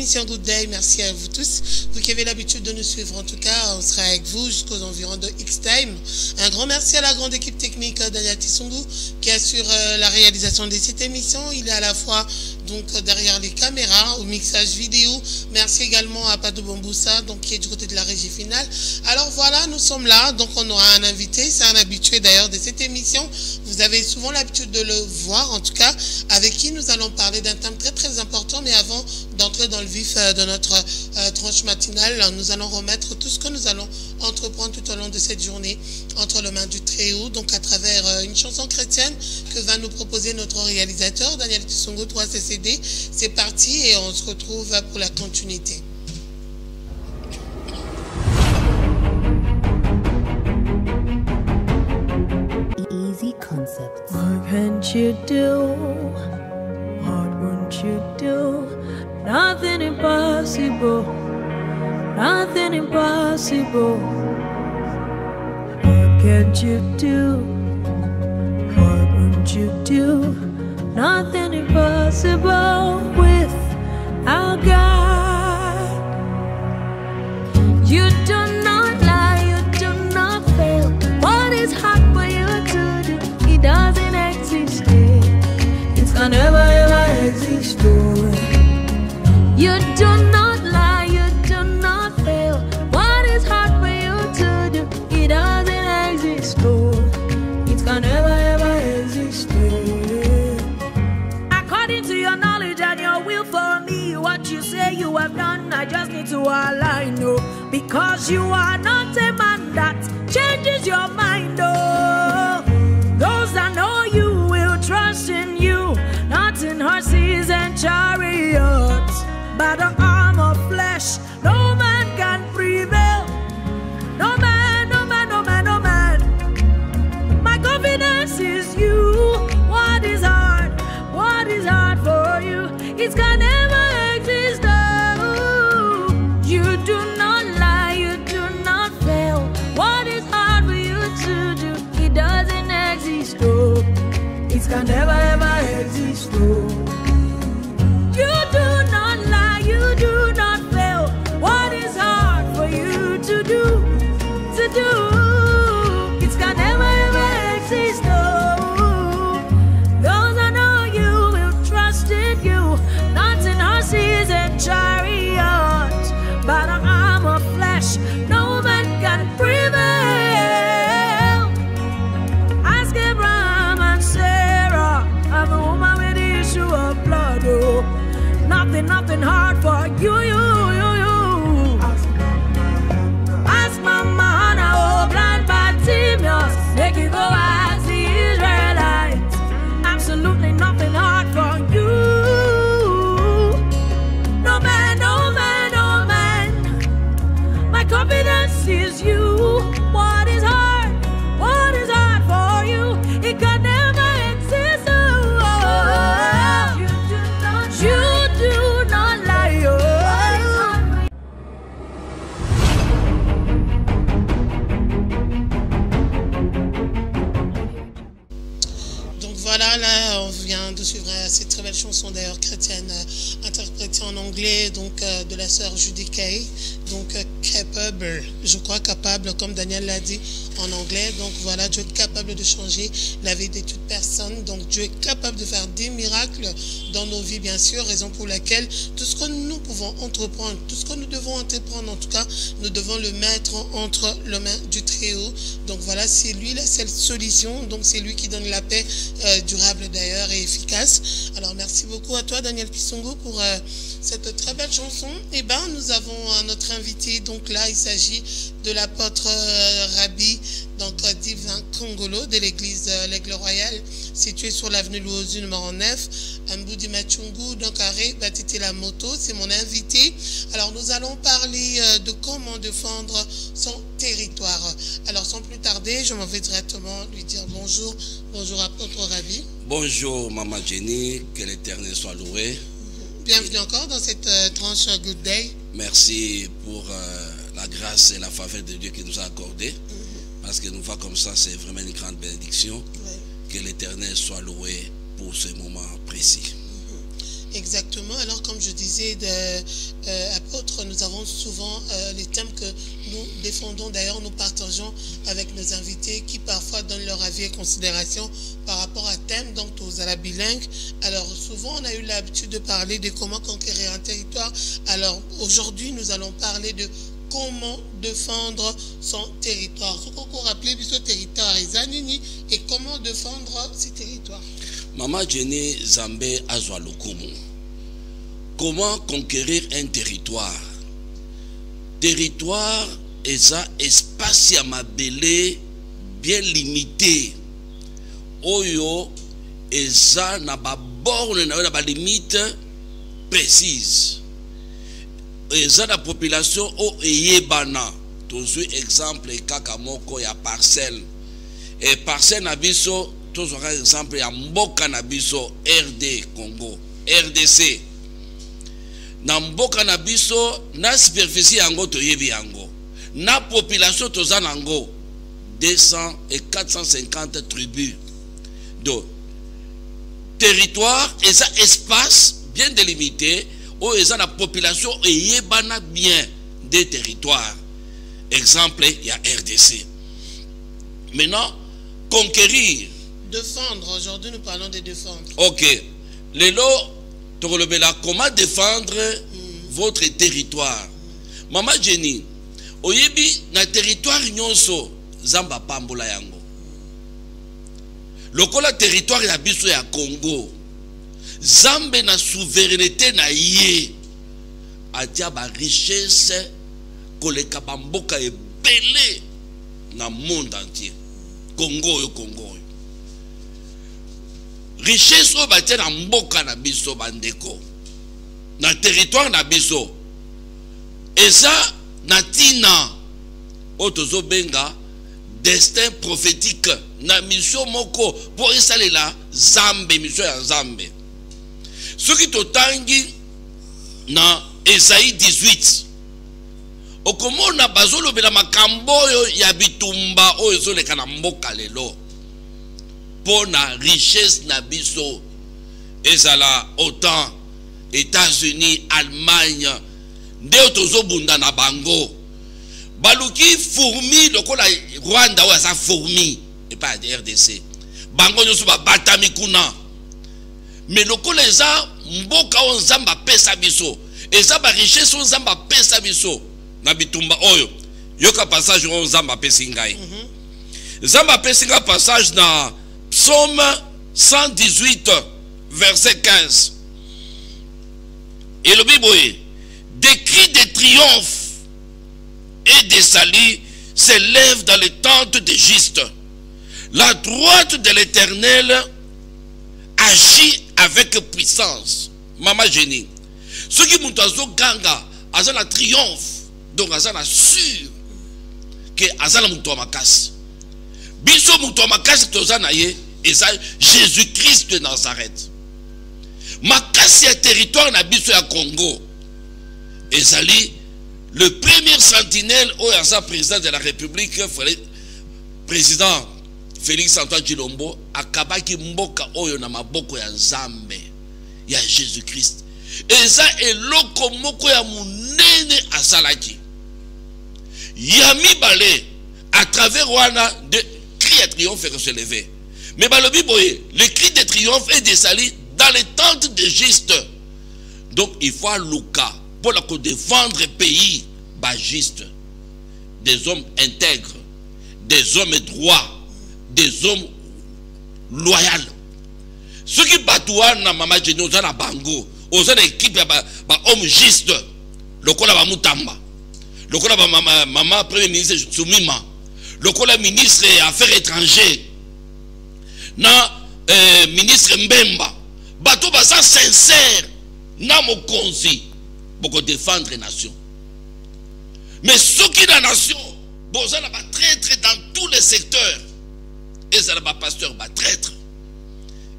émission Good Day. Merci à vous tous. Vous qui avez l'habitude de nous suivre, en tout cas, on sera avec vous jusqu'aux environs de X-Time. Un grand merci à la grande équipe technique Daniel Tissungu qui assure la réalisation de cette émission. Il est à la fois donc derrière les caméras, au mixage vidéo. Merci également à Pato Bomboussa, donc qui est du côté de la régie finale. Alors voilà, nous sommes là, donc on aura un invité, c'est un habitué d'ailleurs de cette émission. Vous avez souvent l'habitude de le voir, en tout cas, avec qui nous allons parler d'un thème très très important. Mais avant d'entrer dans le vif de notre tranche matinale, nous allons remettre tout ce que nous allons entreprendre tout au long de cette journée entre les mains du Très-Haut, donc à travers une chanson chrétienne que va nous proposer notre réalisateur Daniel Tissungu 3CCD. C'est parti et on se retrouve pour la continuité. Easy Concepts. What can't you do? What won't you do? Nothing impossible. Nothing impossible. What can't you do? What won't you do? Nothing impossible with our God. You do not lie, you do not fail. What is hard for you to do? It doesn't exist. It can never ever exist. You do not lie, you do not fail. What is hard for you to do? It doesn't exist. It can never ever exist. According to your knowledge and your will for me, what you say you have done, I just need to align, no. Because you are not a man that changes your mind, oh. Those that know you will trust in you, not in horses and chariots. By the arm of flesh, no man can prevail. No man, no man, no man, no man. My confidence is you. What is hard? What is hard for you? It can never exist. Oh, you do not lie, you do not fail. What is hard for you to do? It doesn't exist. Oh, it can never ever exist. Oh, you do not lie, you do not fail. What is hard for you to do? To do? It can never ever exist. Oh, those I know you will trust in you, not in horses and chariots, but an arm of flesh. No man can prevail. Ask Abraham and Sarah, I'm a woman with the issue of blood. Oh, nothing hard for you. Ask Mama Hannah, oh, blind Bartimaeus, make it go as the Israelites. Absolutely nothing hard for you. No man, no man, no man. My confidence is you. What is hard? What is hard for you? It can never exist. Oh, you do not lie. Oh. Donc voilà, là on vient de suivre cette très belle chanson d'ailleurs chrétienne interprétée en anglais, donc de la sœur Judy Kay, donc capable, je crois capable comme Daniel l'a dit en anglais. Donc voilà, Dieu est capable de changer la vie de toute personne, donc Dieu est capable de faire des miracles dans nos vies bien sûr, raison pour laquelle tout ce que nous pouvons entreprendre, tout ce que nous devons entreprendre en tout cas, nous devons le mettre entre les mains du Très-Haut. Donc voilà, c'est lui la seule solution, donc c'est lui qui donne la paix durable d'ailleurs et efficace. Alors merci beaucoup à toi Daniel Tissungu pour cette très belle chanson. Et ben nous avons notre invité, donc là il s'agit de l'apôtre Rabbi, donc Divin Kongolo de l'église l'Aigle Royal située sur l'avenue Louosu numéro 9, Mboudi Machungu, donc Arrêt Batiti la moto, c'est mon invité. Alors nous allons parler de comment défendre son territoire. Alors sans plus tarder, je m'en vais directement lui dire bonjour. Bonjour apôtre Rabbi. Bonjour Maman Jenny, que l'Éternel soit loué. Bienvenue encore dans cette tranche Good Day. Merci pour la grâce et la faveur de Dieu qui nous a accordé. Parce que nous voit comme ça, c'est vraiment une grande bénédiction. Que l'Éternel soit loué pour ce moment précis. Exactement. Alors, comme je disais, apôtre, nous avons souvent les thèmes que nous défendons. D'ailleurs, nous partageons avec nos invités qui parfois donnent leur avis et considération par rapport à thème, donc aux la bilingue. Alors, souvent, on a eu l'habitude de parler de comment conquérir un territoire. Alors, aujourd'hui, nous allons parler de comment défendre son territoire. Ce qu'on peut rappeler ce territoire et comment défendre ces territoires. Maman Jenny Zambé Azwa Lokumu. Comment conquérir un territoire? Territoire est un espace à mabélé bien limité. Oyo est un borne na limite précise. Et la population au Yébana. Toujours exemple kakamoko ya parcelle. Et parcelle nabiso toujours exemple ya mboka nabiso RD Congo, RDC. Na mboka nabiso na superficie yango to yebi yango. Na population toza nango 200 et 450 tribus. Donc territoire et ça espace bien délimité. Où est la population et bien des territoires. Exemple, il y a RDC. Maintenant, conquérir. Défendre. Aujourd'hui, nous parlons de défendre. Ok. Lélo, comment défendre votre territoire? Maman Jenny, oyebi na territoire nyonso zamba pambola yango. Lokola territoire ya biso ya Congo. Zambé na souveraineté na ye atia ba richesse koleka bamboka ebele na monde entier. Congo. Richesse o batia na mboka na biso bandeko na territoire na biso eza na tina otozo benga destin prophétique na mission moko pour esalela Zambé, mission ya Zambé. Ce qui totangi na Esaïe 18. Okomona bazolo bela makambo ya bitumba o ezoleka na mboka lelo. Pona richesse na biso ezala OTAN, États-Unis, Allemagne, nde tozobunda na bango. Baluki fourmi lokola Rwanda o asa fourmi et pas RDC. Bango nyoso ba batami kuna. Mais lokola eza mboka o nzamba pesa biso eza ba richesse o nzamba pesa biso na bitumba oyo yoka passage o nzamba pesa ngai nzamba pesa ngai passage na Psaume 118 verset 15 et le Bible des cris de triomphe et des saluts s'élèvent dans les tentes d'Égypte. La droite de l'Éternel agit avec puissance. Maman Jenny. Ce qui m'ont ganga, azana triomphe. Donc azana sûr que azana muto makasi. Biso muto makasi tozana ye eza Jésus-Christ de Nazareth. Makasi ya territoire na biso ya Congo. Ezali le premier sentinelle au Yaza président de la République, président Félix Antoine Tshilombo akabaki mboka oyo na maboko ya Nzambe ya Jésus Christ. Eza eloko moko ya munene asalaki. Ya mibale à travers wana de cri de triomphe et se lever. Mais balobi boye, le cri de triomphe et de salut dans les tentes d'Égypte. Donc il faut Luka pour la défendre le pays bagiste, des hommes intègres, des hommes droits, des hommes loyaux. Ceux qui battent na Mama Jenny oza na bango, oza na équipe ba homme juste, lokola ba Mutamba, lokola ba mama premier ministre Tsumima, lokola ministre des affaires étrangères, na ministre Mbemba, bato baza sincère, na mokonzi, pour défendre les nations. Mais ceux qui dans la nation, boza na ba traître dans tous les secteurs. Et ça va pasteur, va traître.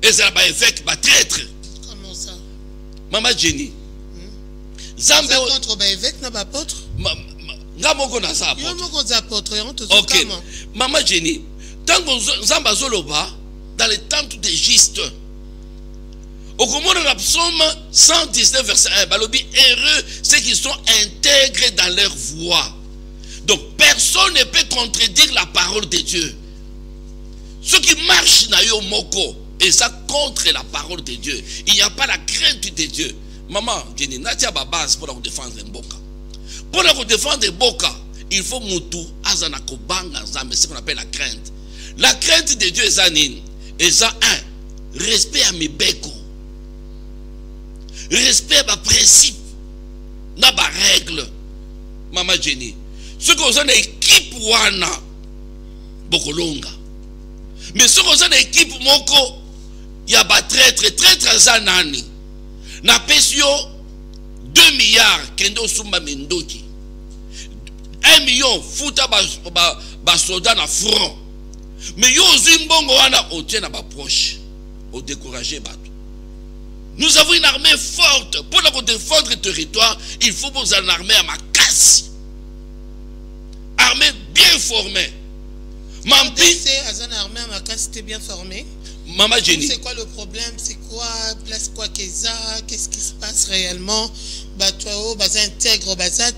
Et ça va évêque, va traître. Comment ça? Maman Jenny. Zambe contre ba évêque na ba apôtre? Ngamoko na sa apôtre. Yomoko za apôtre, on te OK. Maman Jenny, tant que Zamba zoloba dans les tentes d'Égypte. Au comment dans la psaume 119 verset 1, balobi heureux ceux qui sont intègres dans leur voie. Donc personne ne peut contredire la parole de Dieu. Ceux qui marchent na yo moko et ça contre la parole de Dieu. Il n'y a pas la crainte de Dieu. Maman, Jenny, natia ba base pour nous défendre Mboka. Pour nous défendre Mboka, il faut mutu azana kobanga nzambe, ce qu'on appelle la crainte. La crainte de Dieu est zanine. Et ça un, respect à mes beko. Respect à ma principe. Na ba règle. Maman Jenny. Ce qu'on a une équipe wana bokolonga. Mais ce qu'on a une équipe moko il y a ba traître zanani. Na pesio 2 milliards kendo sumba mendoki. 1 million futa ba soldat na front. Mais yo zimbongo wana otien na ba proche. Au décourager bato. Nous avons une armée forte. Pour la défendre le territoire, il faut vous une armée à ma casse. Armée bien formée. Mampi. C'est armée à ma casse, c'était bien formé. Maman Jenny. C'est quoi le problème? C'est quoi? Place quoi qu'est-ce qui se passe réellement? Bah toi, bah intègre, bah ça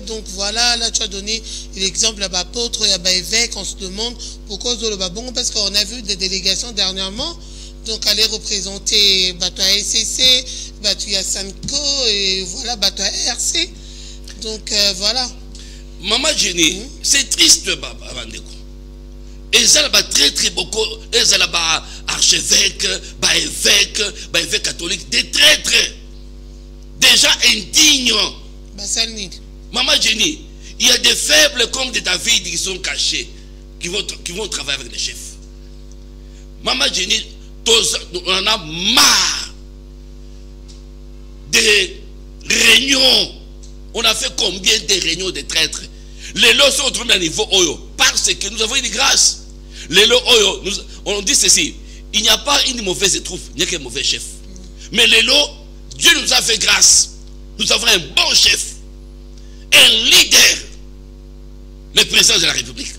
donc voilà, là tu as donné l'exemple à l'apôtre et à l'évêque. On se demande pourquoi le babon, parce qu'on a vu des délégations dernièrement. Donc aller représenter Bato SCC, Bato Sanko et voilà Bato RC. Donc voilà. Maman Jenny, c'est triste Bandeko. Et ça là très beaucoup, et ça là archevêque, évêque catholique, des traîtres déjà indignes. Maman Jenny, il y a des faibles comme des David qui sont cachés, qui vont travailler avec les chefs. Maman Jenny, on en a marre des réunions. On a fait combien de réunions de traîtres? Les lots sont au troisième niveau Oyo. Parce que nous avons une grâce. Les lots Oyo, on dit ceci. Il n'y a pas une mauvaise troupe, il n'y a qu'un mauvais chef. Mais les lots, Dieu nous a fait grâce. Nous avons un bon chef. Un leader. Le président de la République.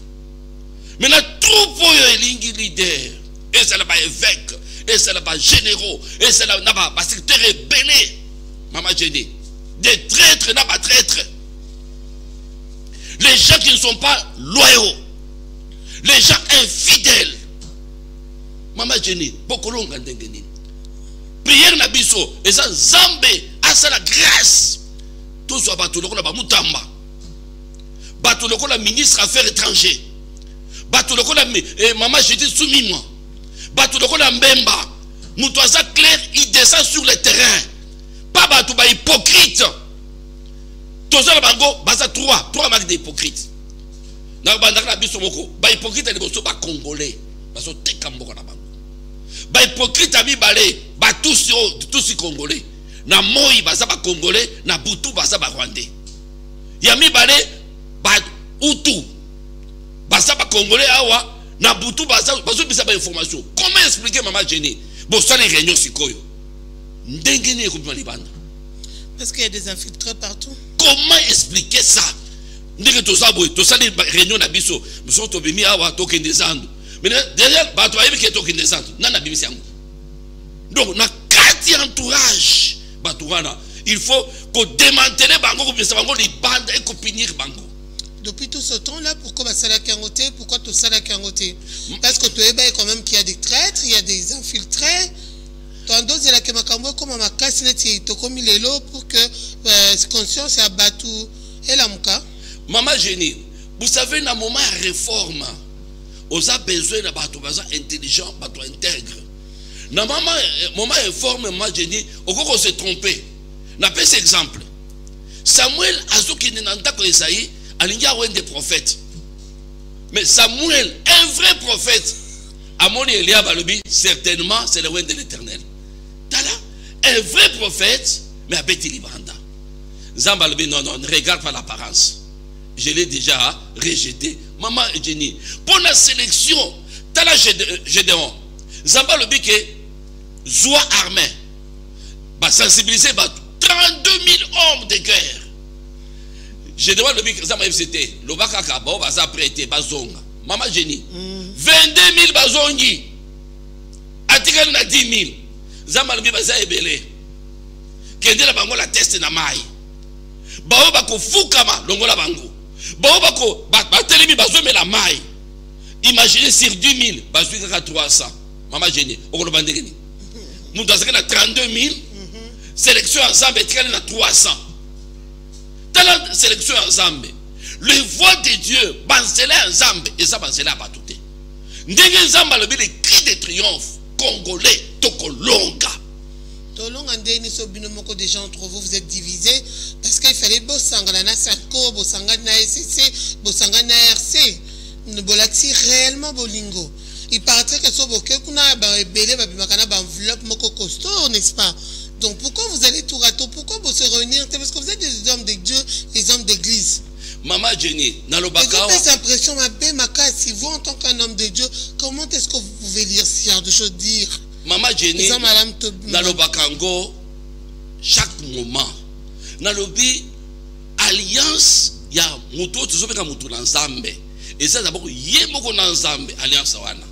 Mais la troupe Oyo est un leader. Et c'est là-bas évêque, et c'est là-bas généraux, et c'est là-bas secrétaire rebelle. Maman Jenny, des traîtres, n'a pas traîtres. Les gens qui ne sont pas loyaux, les gens infidèles. Maman Jenny, Bokolong Gandengeni. Prière Nabiso, et ça, Zambé, à ça la grâce. Tout soit Batuloko la Mutamba. Batuloko la ministre Affaires étrangères. Batuloko la maman, j'étais soumis moi. Batuloko la Mbemba. Moutouaza clair, il descend sur le terrain. Pas Batouba hypocrite. Toza la bango, baza trois marques d'hypocrite. Na bandaka la biso moko, ba hypocrite les bosso ba congolais. Baso tekamboka na bango. Ba hypocrite abi balé, ba tous congolais. Na moi baza ba congolais, na butu baza ba rwandais. Yami balé ba utu. Baza ba congolais awa. Na butu baza bisa ba information. Comment expliquer Maman Jenny? Bon ça les réunions sikoyo. Ndengeni ekupima libanda. Parce qu'il y a des infiltrés partout. Comment expliquer ça? Ndenge to ça boy, to ça les réunions na biso. Nous sommes obémis awa token des andes. Mais derrière ba to ayebi ke token des andes. Nana bimisi yango. Donc na kati entourage ba to wana, il faut qu'on démantèle bango ko bisa bango libanda et ko punir bango. Depuis tout ce temps-là, pourquoi Basala Kangote? Pourquoi tout ça la Kangote? Parce que tu es quand même qu'il y a des traîtres, il y a des infiltrés. Tandis que la Kemakambo, comme ma casse, tu as commis les lots pour que conscience a battu et la mouka. Maman Jenny, vous savez, dans le moment de réforme, on a besoin d'un bateau intelligent, bateau intègre. Dans le moment de réforme, Maman Jenny, on peut se tromper. On a pas cet exemple. Samuel Azuki Nanta Koesaï, il y a des prophètes. Mais Samuel, un vrai prophète, à mon Elia Balobi, certainement, c'est le roi de l'Éternel. Un vrai prophète, mais à Betty Libranda. Zambalobi, non, ne regarde pas l'apparence. Je l'ai déjà rejeté. Maman Jenny, pour la sélection, Tala Gédéon, Zambalobi, que Zoua armé, sensibiliser 32 000 hommes de guerre. Je demande le bic, c'était le Bakaka, Baza prêté, Bazonga. Maman Jenny, 22 000 Bazongi. Atikal na 10 000. Nzamba lobi baza ebele. Kende la bango la teste na mai. Bao bako fukama longola bango. Bao bako batelemi bazome la mai. Imaginez sur 10 000, bazui kaka 300. Maman génie, okolo bandekeni. Mouta na 32 000. Sélection ensemble est na 300. Dans la sélection ensemble, le voix de Dieu, banzela ensemble, et ça banzela pas tout. Ndenge nzamba lobi le cri de triomphe congolais tokolonga. Tolonga ndeni so bino moko des gens entre vous êtes divisés parce qu'il fallait bosanga na Sanko, bosanga na SCC, bosanga na RC. Ne bolaxi réellement bolingo. Il paraîtrait que so boke kuna ba belé ba bimakana ba enveloppe moko costaud, n'est-ce pas? Donc pourquoi vous allez tout rater? Pourquoi vous se réunir? Parce que vous êtes des hommes de Dieu, des hommes d'église. Maman Jenny, Nalobaka. J'ai cette impression, si vous en tant qu'un homme de Dieu, comment est-ce que vous pouvez lire ce genre de choses dire? Maman Jenny, Nalobakango, chaque moment, Nalobi, alliance, il y a Moutou, tu sais que Moutou l'ensemble. Et ça d'abord, il y a beaucoup d'ensemble, alliance Wana.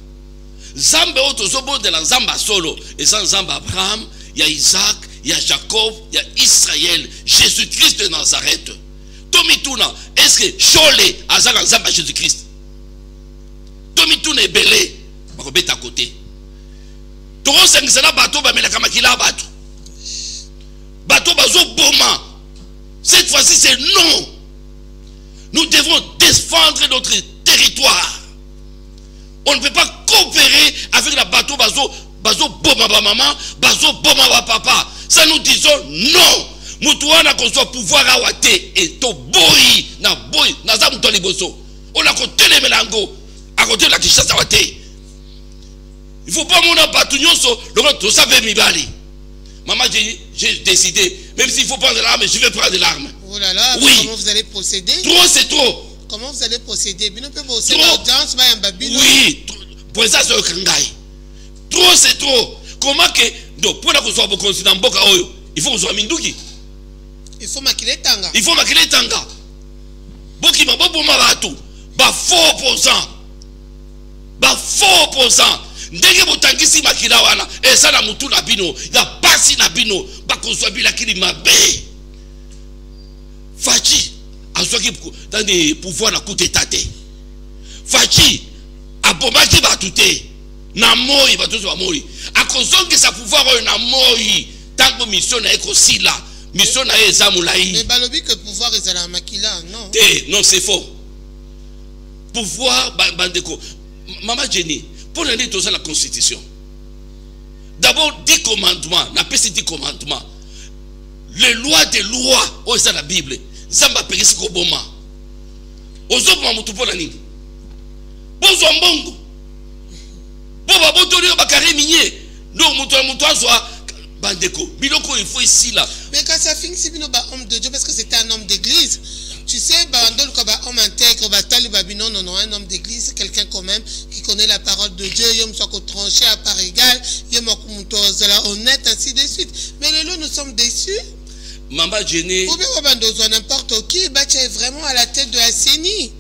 Zambe, tu sais de l'ensemble solo. Et ça, l'ensemble Abraham, il y a Isaac, il y a Jacob, il y a Israël, Jésus-Christ de Nazareth. Tomituna, est-ce que Cholé a ça l'ensemble Jésus-Christ? Tomituna est belé, on va mettre à côté. Toro Sengzana bateau, mais la Kamakila bateau. Bateau bazo boma. Cette fois-ci, c'est non. Nous devons défendre notre territoire. On ne peut pas coopérer avec la bateau bazo boma ba maman, bazo boma ba papa. Ça nous disons non. Moutouana qu'on soit pouvoir à Wate et to boy na zam to liboso. On a côté les mélango à côté de la Kinshasa Wate. Il faut pas mon batunion so le to savez mi bali. Maman j'ai décidé même s'il faut prendre l'arme, je vais prendre l'arme. Oh là là, oui. Comment vous allez procéder? Trop c'est trop. Comment vous allez procéder? Bino peut bosser l'audience ba yambabino. Oui, pour ça c'est kangai. Trop c'est trop. Comment que donc pour la qu'on soit bon considérant boka oyo, il faut qu'on soit minduki. Il faut maquiller tanga. Il faut maquiller tanga. Boki mabobo mabatu. Ba faux opposant. Ba faux opposant. Ndenge botangisi makila wana. Et ça na mutu na bino. Ya pasi na bino. Ba konsoa bila kili mabe. Fachi. Azwaki dans des pouvoirs na coup d'état. Fachi. Abomaki batute. Na moi batuzo ba moi. Akozongi sa pouvoir na moi. Tango mission na eko sila. Mission na ezamulaï. Mais balobi que pouvoir est à la makila, non? Non, c'est faux. Pouvoir, bandeko. Maman Jenny, pour aller dans la constitution. D'abord, 10 commandements. N'a pas 10 commandements. Les lois des lois. Oh, c'est la Bible. Zamba pegisi koboma. Ozoma mutu pour la nini. Bozo mbongo. Boba botoli bakari minye. Donc mutu azwa. Bandeko, biloko il faut ici là. Mais quand ça finit, c'est un homme de Dieu parce que c'était un homme d'église. Tu sais, un homme intègre, un homme d'église, c'est quelqu'un quand même qui connaît la parole de Dieu. Il soit tranché à part égale, il est honnête, ainsi de suite. Mais les lots, nous sommes déçus. Maman Jenny. Ou bien n'importe qui, est vraiment à la tête de la CENI.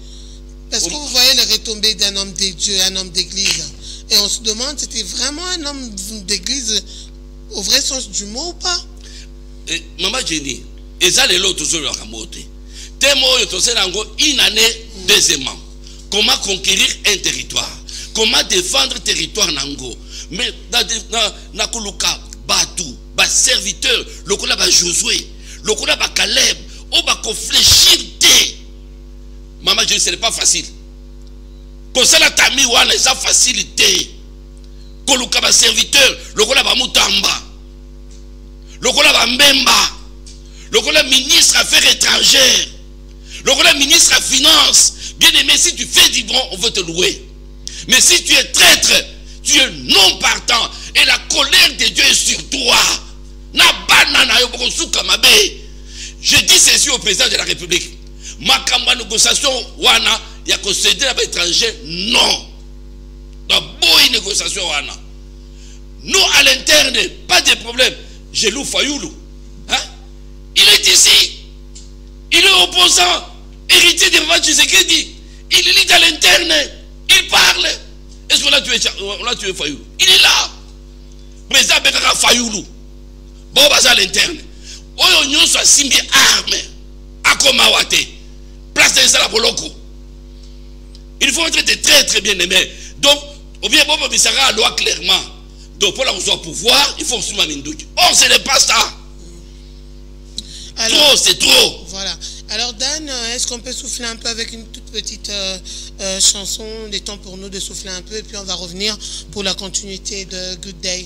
Parce que vous voyez les retombées d'un homme de Dieu, un homme d'église. Et on se demande, c'était vraiment un homme d'église au vrai sens du mot ou pas? Maman Jenny, et ça les lots toujours leur amoté. Témo une année deuxièmement. Comment conquérir un territoire? Comment défendre territoire nango? Mais na kuluka batu, ba serviteur, le kola ba Josué, le kola ba Caleb, o ba ko fléchir té. Maman Jenny, ce n'est pas facile. Comme ça la tami wana ça facilité. Koluka ba serviteur, le kola ba Mutamba, le kola ba Mbemba, le kola ministre affaires étrangères, le kola ministre à finance. Bien aimé, si tu fais du bon, on veut te louer. Mais si tu es traître, tu es non partant, et la colère de Dieu est sur toi. Na banana yo boko suka mabe. Je dis ceci au président de la République. Ma campagne de négociation wana ya concéder à l'étranger, non. Dans beaucoup négociations, nous à l'interne, pas de problème. Je loue Fayoulou. Hein? Il est ici. Il est opposant. Héritier de Papa Tshisekedi. Il lit à l'interne. Il parle. Est-ce qu'on l'a tué Fayoulou? Il est là. président Bekaka Fayoulou. Bon, basa à l'interne. Oyo nyonso asimbi arme. Akoma wate. Place de ça la boloko. Il faut être très très bien aimé. Donc, ou bien bon, Bissara a loi clairement. Donc, pour avoir pouvoir, il faut suivre Mindouki. Or, ce n'est pas ça. Alors, trop, c'est trop. Voilà. Alors, Dan, est-ce qu'on peut souffler un peu avec une toute petite chanson, des temps pour nous de souffler un peu, et puis on va revenir pour la continuité de Good Day.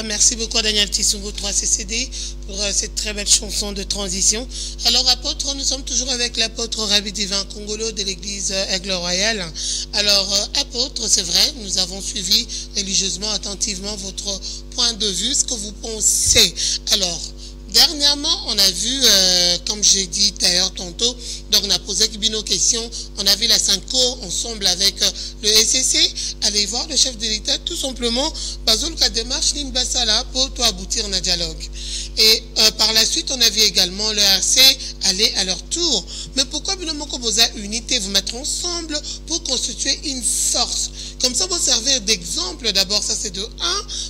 Merci beaucoup à Daniel Tissungo 3CCD pour cette très belle chanson de transition. Alors apôtre, nous sommes toujours avec l'apôtre Rabbi Divin Congolo de l'église Aigle Royal. Alors apôtre, c'est vrai, nous avons suivi religieusement, attentivement votre point de vue, ce que vous pensez. Alors, dernièrement, on a vu, comme j'ai dit d'ailleurs tantôt, donc on a posé nos questions, on a vu la Synco ensemble avec le SCC, aller voir le chef de l'État, tout simplement, basé la démarche d'une bassala pour aboutir à un dialogue. Et par la suite, on a vu également le RC aller à leur tour. Mais pourquoi Binomoko Boza Unité vous mettre ensemble pour constituer une force? Comme ça, vous servir d'exemple d'abord, ça c'est de 1,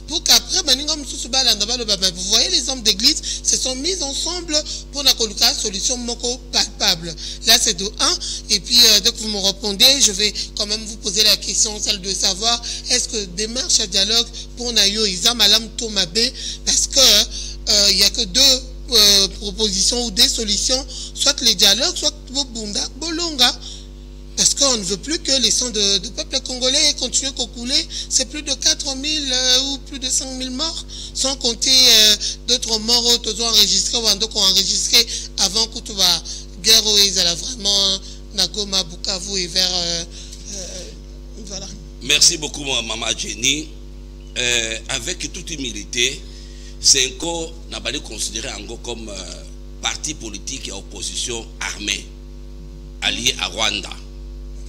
pour qu'après, vous voyez, les hommes d'église se sont mis ensemble pour la solution moko palpable. Là, c'est de 1. Et puis, dès que vous me répondez, je vais quand même vous poser la question, celle de savoir, est-ce que démarche à dialogue pour Nayo Isam Alam Tomabé, parce que il n'y a que 2 propositions ou des solutions, soit les dialogues, soit Bunda, Bolonga. Parce qu'on ne veut plus que les sons de peuple congolais continuent à couler. C'est plus de 4000 ou plus de 5000 morts, sans compter d'autres morts qu'ils ont enregistrés ou d'autres ont enregistrés avant que tout va guerre ils allaient vraiment Nagoma, Bukavu et vers voilà. Merci beaucoup Maman Jenny. Avec toute humilité, Senko n'a pas considéré Ango comme parti politique et opposition armée allié à Rwanda.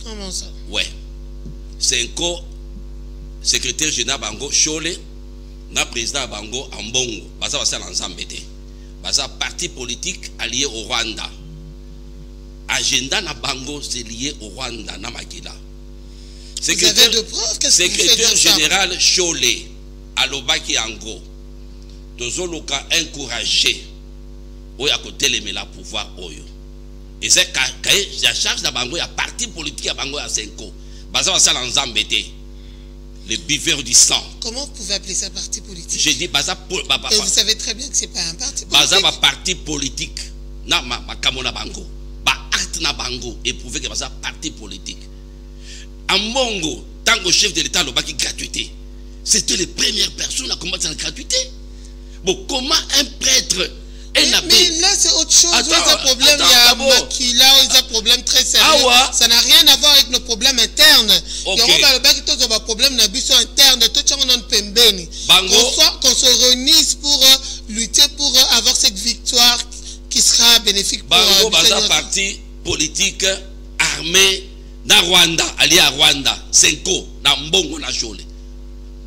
Comment ça? Ouais. Senko, secrétaire général Bango Chole, na président Bango Ambongo. Baza va l'ensemble. Baza parti politique allié au Rwanda. Agenda na Bango c'est lié au Rwanda na Magila. Vous avez de preuves? Secrétaire général Chole, Alobaki Ango. Tozoloka encouragé. Oya côté les la pouvoir oyo. Et c'est la charge de Bango, il y a parti politique à Bango à 5 ans. Baza va ça l'ensemble. Les buveurs du sang. Comment vous pouvez appeler ça parti politique? J'ai dit Baza et vous savez très bien que c'est pas un parti politique. Baza va parti politique. Na ma kamona Bango. Ba acte na Bango et prouver que Baza parti politique. En Mongo, tant que chef de l'État le baki gratuité. C'était les premières personnes à combattre la gratuité. Bon, comment un prêtre mais là c'est autre chose. Il y a un problème, il y a Makila, il y a un problème très sérieux. Ça n'a rien à voir avec nos problèmes internes. Il y a un problème interne. Qu'on se réunisse pour lutter pour avoir cette victoire qui sera bénéfique pour Bango Baza parti politique armé na Rwanda, allié à Rwanda, Senko, na Mbongo na Chole.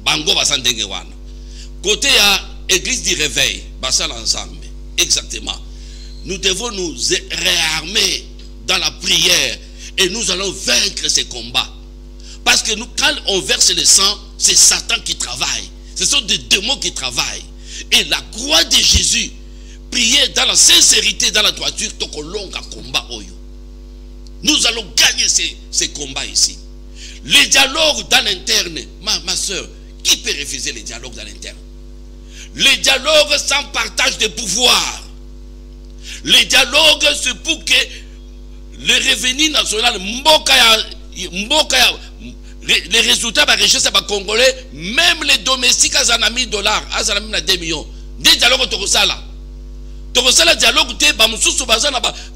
Bango Baza ndenge wana. Côté à Église du Réveil, Baza l'ensemble. Exactement. Nous devons nous réarmer dans la prière et nous allons vaincre ces combats. Parce que nous, quand on verse le sang, c'est Satan qui travaille. Ce sont des démons qui travaillent. Et la croix de Jésus, prier dans la sincérité, dans la droiture, combat. Nous allons gagner ces combats ici. Les dialogues dans l'interne, ma soeur, qui peut refuser les dialogues dans l'interne? Les dialogues sans partage de pouvoir. Les dialogues, c'est pour que les revenus nationaux, les résultats de la richesse des Congolais, même les domestiques, ils ont mis $, ils ont mis 2 millions. Des dialogues, tu as le dialogue, tu as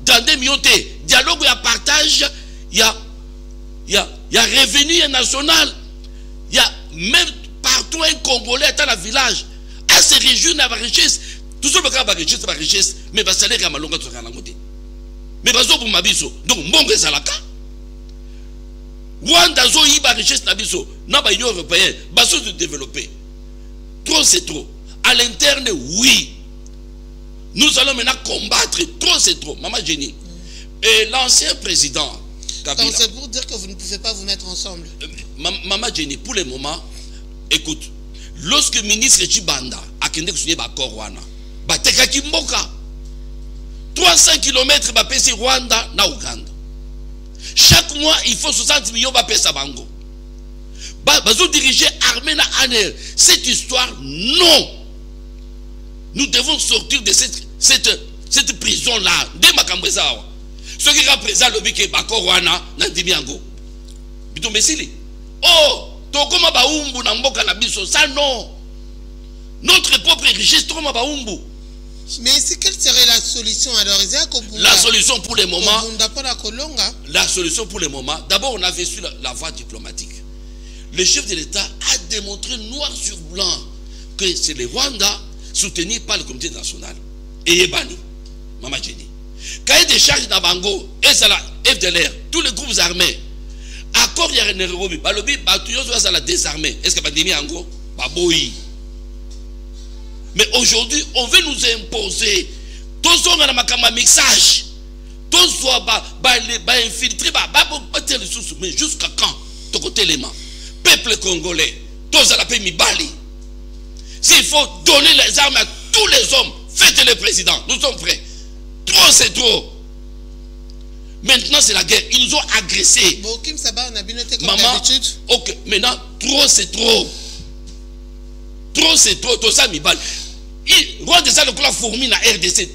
dans 2 millions. Dialogue, il y a partage, il y a revenu national. Il y a même partout un Congolais dans le village. À se réjouir de la richesse, tout ça, c'est la richesse, mais le salaire est malonga sur la côté. Mais bazo pour mabiso, donc bon que ça la cas. Rwanda zo y ba richesse nabiso, na ba Union européenne, bazo de développer. Trop c'est trop. À l'interne, oui. Nous allons maintenant combattre. Trop c'est trop. Maman Jenny. Et l'ancien président Kabila. Donc c'est pour dire que vous ne pouvez pas vous mettre ensemble. Maman Jenny, pour le moment, écoute. Lorsque le ministre Chibanda a signé l'accord Rwanda, Batekaki Mboka 300 km bapesi Rwanda na Uganda. Chaque mois, il faut 60 millions bapesa bango. Bazo diriger armée na ANR. Cette histoire, non. Nous devons sortir de cette prison-là. Dès ma cambresa. Ce qui représente le bique Bako Rwanda, Nandimiango. Bito Mesili. Oh! Ça non. Notre propre richesse, mais quelle serait la solution alors? La solution pour le moment. La solution pour le moment. D'abord, on avait su la voie diplomatique. Le chef de l'État a démontré noir sur blanc que c'est le Rwanda soutenu par le comité national. Et Yébani, Maman Jenny. Quand il y a des charges dans Bango, et c'est la FDLR, tous les groupes armés. Accord il y a un Nairobi, balobi batuyo ça la désarmer. Est-ce que pandémie ango baboyi. Mais aujourd'hui, on veut nous imposer. Tous on a un mixage. Tous soit infiltré, mais jusqu'à quand? Ton côté les mains. Peuple congolais, tous à la paix Mibali. S'il faut donner les armes à tous les hommes, faites le président. Nous sommes prêts. Trop, c'est trop. Maintenant, c'est la guerre. Ils nous ont agressés. Maman, ok. Maintenant, trop, c'est trop. Trop, c'est trop. Tout ça, Mibali. Roi de ça, le la fourmi, la RDC.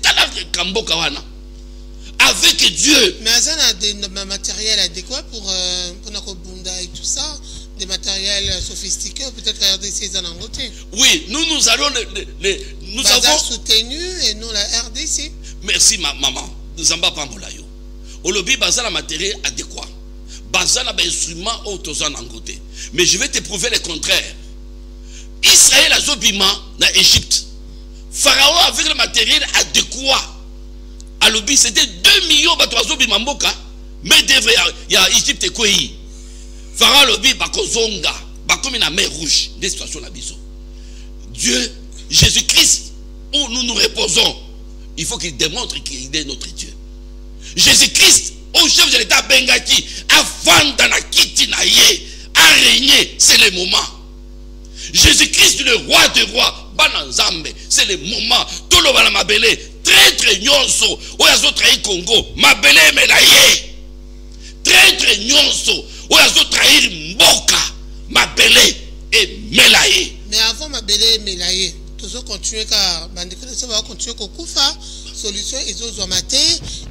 Avec Dieu. Mais ça a des matériels adéquats pour Nakobunda et tout ça. Des matériels sophistiqués, peut-être la RDC en Angleterre. Oui, nous allons nous avons soutenu et nous la RDC. Merci maman. Zamba Pambolayo. Olobi bazar la matériel adéquat. Bazar la instrument autres en Angleterre. Mais je vais te prouver le contraire. Israël a zobima na Égypte. Pharaon avec le matériel adéquat. Alobi c'était 2 millions de zobima mboka. Mais devrait il y a Égypte et quoi. Pharaon lobi bakozonga bakomi na mer rouge des situations la biso. Dieu Jésus-Christ où nous nous reposons, il faut qu'il démontre qu'il est notre Dieu. Jésus-Christ au chef de l'État Bengaki avant dans la kiti na ye a régné, c'est le moment. Jésus-Christ le roi des rois bananzambe, c'est le moment. Tout le bala mabele traître nyonso oyazo trahi Congo mabele melaye traître nyonso oyazo trahir mboka mabele et melaye. Mais avant mabele et melaye toujours continuer car bandeko ça va continuer kokufa solution ils ont maté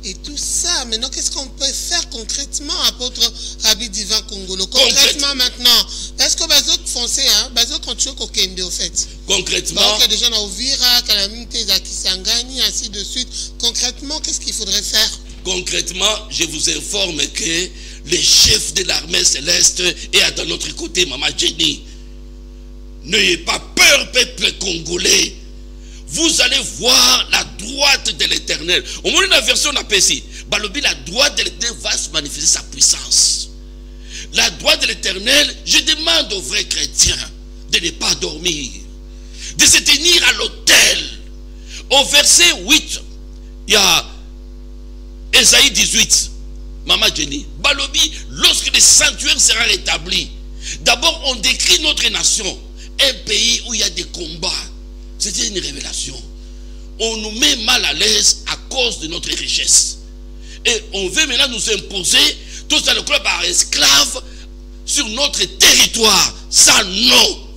et tout ça. Maintenant qu'est-ce qu'on peut faire concrètement apôtre Rabbi Divin Congolo concrètement maintenant est-ce que les autres foncés hein les autres continuent kokende au fait concrètement donc il y a des gens à Ouvira Calamité Zakisangani ainsi de suite. Concrètement qu'est-ce qu'il faudrait faire? Concrètement je vous informe que le chef de l'armée céleste est à notre côté, Maman Jenny. N'ayez pas peur, peuple congolais. Vous allez voir la droite de l'Éternel. Au moins, la version d'Apessi, Balobi, la droite de l'Éternel va se manifester sa puissance. La droite de l'Éternel, je demande aux vrais chrétiens de ne pas dormir, de se tenir à l'autel. Au verset 8, il y a Ésaïe 18. Maman Jenny, Balobi, lorsque le sanctuaire sera rétabli, d'abord on décrit notre nation, un pays où il y a des combats. C'était une révélation. On nous met mal à l'aise à cause de notre richesse. Et on veut maintenant nous imposer tout ça le club par esclaves sur notre territoire. Ça non.